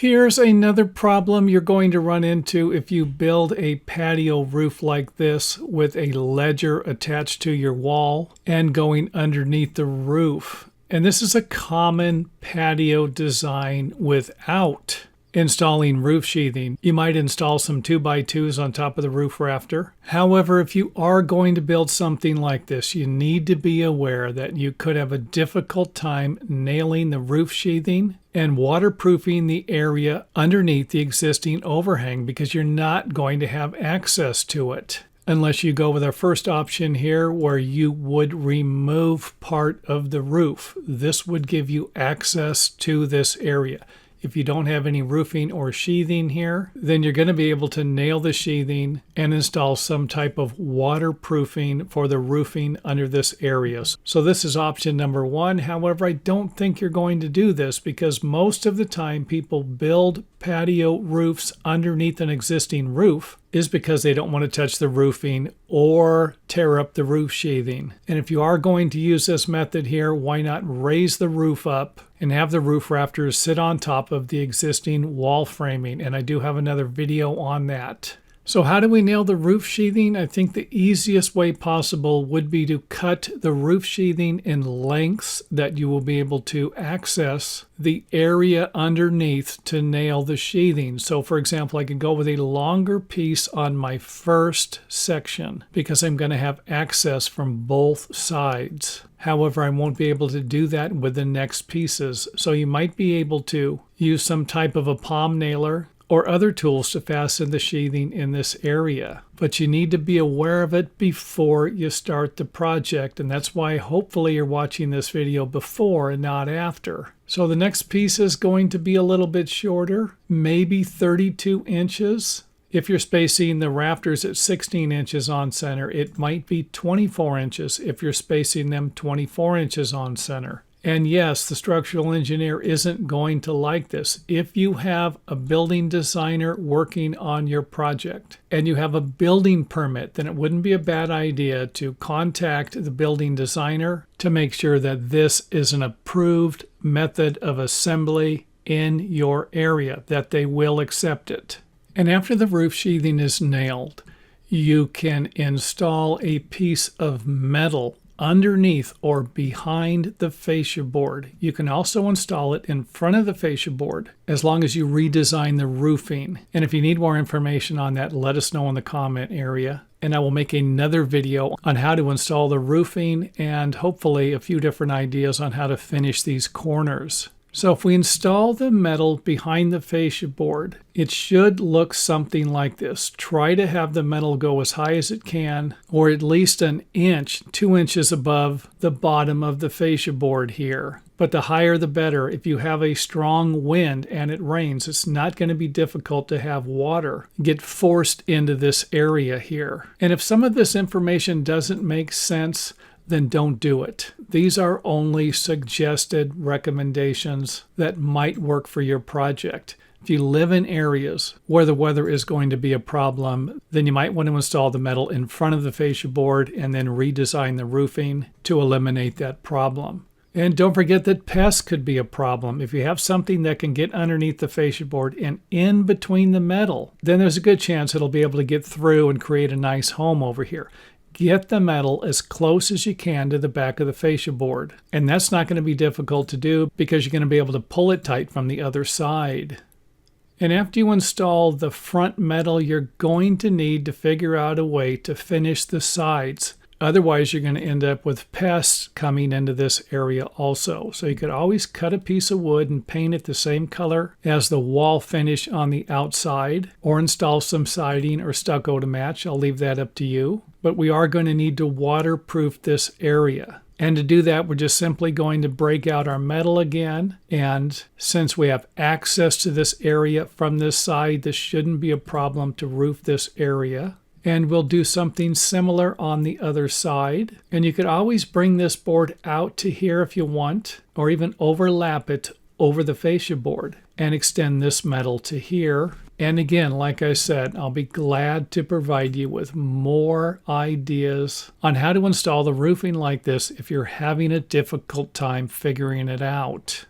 Here's another problem you're going to run into if you build a patio roof like this with a ledger attached to your wall and going underneath the roof. And this is a common patio design without installing roof sheathing. You might install some 2x2s on top of the roof rafter. However, if you are going to build something like this, you need to be aware that you could have a difficult time nailing the roof sheathing and waterproofing the area underneath the existing overhang because you're not going to have access to it. Unless you go with our first option here where you would remove part of the roof. This would give you access to this area. If you don't have any roofing or sheathing here, then you're going to be able to nail the sheathing and install some type of waterproofing for the roofing under this area. So this is option number one. However, I don't think you're going to do this because most of the time people build patio roofs underneath an existing roof is because they don't want to touch the roofing or tear up the roof sheathing. And if you are going to use this method here, why not raise the roof up and have the roof rafters sit on top of the existing wall framing? And I do have another video on that. So how do we nail the roof sheathing? I think the easiest way possible would be to cut the roof sheathing in lengths that you will be able to access the area underneath to nail the sheathing. So for example, I could go with a longer piece on my first section because I'm going to have access from both sides. However, I won't be able to do that with the next pieces. So you might be able to use some type of a palm nailer or other tools to fasten the sheathing in this area. But you need to be aware of it before you start the project, and that's why hopefully you're watching this video before and not after. So the next piece is going to be a little bit shorter, maybe 32 inches. If you're spacing the rafters at 16 inches on center, it might be 24 inches if you're spacing them 24 inches on center. And yes, the structural engineer isn't going to like this. If you have a building designer working on your project and you have a building permit, then it wouldn't be a bad idea to contact the building designer to make sure that this is an approved method of assembly in your area, that they will accept it. And after the roof sheathing is nailed, you can install a piece of metal underneath or behind the fascia board. You can also install it in front of the fascia board as long as you redesign the roofing. And if you need more information on that, let us know in the comment area. And I will make another video on how to install the roofing and hopefully a few different ideas on how to finish these corners. So if we install the metal behind the fascia board, it should look something like this. Try to have the metal go as high as it can, or at least an inch, 2 inches above the bottom of the fascia board here. But the higher the better. If you have a strong wind and it rains, it's not going to be difficult to have water get forced into this area here. And if some of this information doesn't make sense, then don't do it. These are only suggested recommendations that might work for your project. If you live in areas where the weather is going to be a problem, then you might want to install the metal in front of the fascia board and then redesign the roofing to eliminate that problem. And don't forget that pests could be a problem. If you have something that can get underneath the fascia board and in between the metal, then there's a good chance it'll be able to get through and create a nice home over here. Get the metal as close as you can to the back of the fascia board. And that's not going to be difficult to do because you're going to be able to pull it tight from the other side. And after you install the front metal, you're going to need to figure out a way to finish the sides. Otherwise, you're going to end up with pests coming into this area also. So you could always cut a piece of wood and paint it the same color as the wall finish on the outside, or install some siding or stucco to match. I'll leave that up to you. But we are going to need to waterproof this area. And to do that, we're just simply going to break out our metal again. And since we have access to this area from this side, this shouldn't be a problem to roof this area. And we'll do something similar on the other side. And you could always bring this board out to here if you want, or even overlap it over the fascia board and extend this metal to here. And again, like I said, I'll be glad to provide you with more ideas on how to install the roofing like this if you're having a difficult time figuring it out.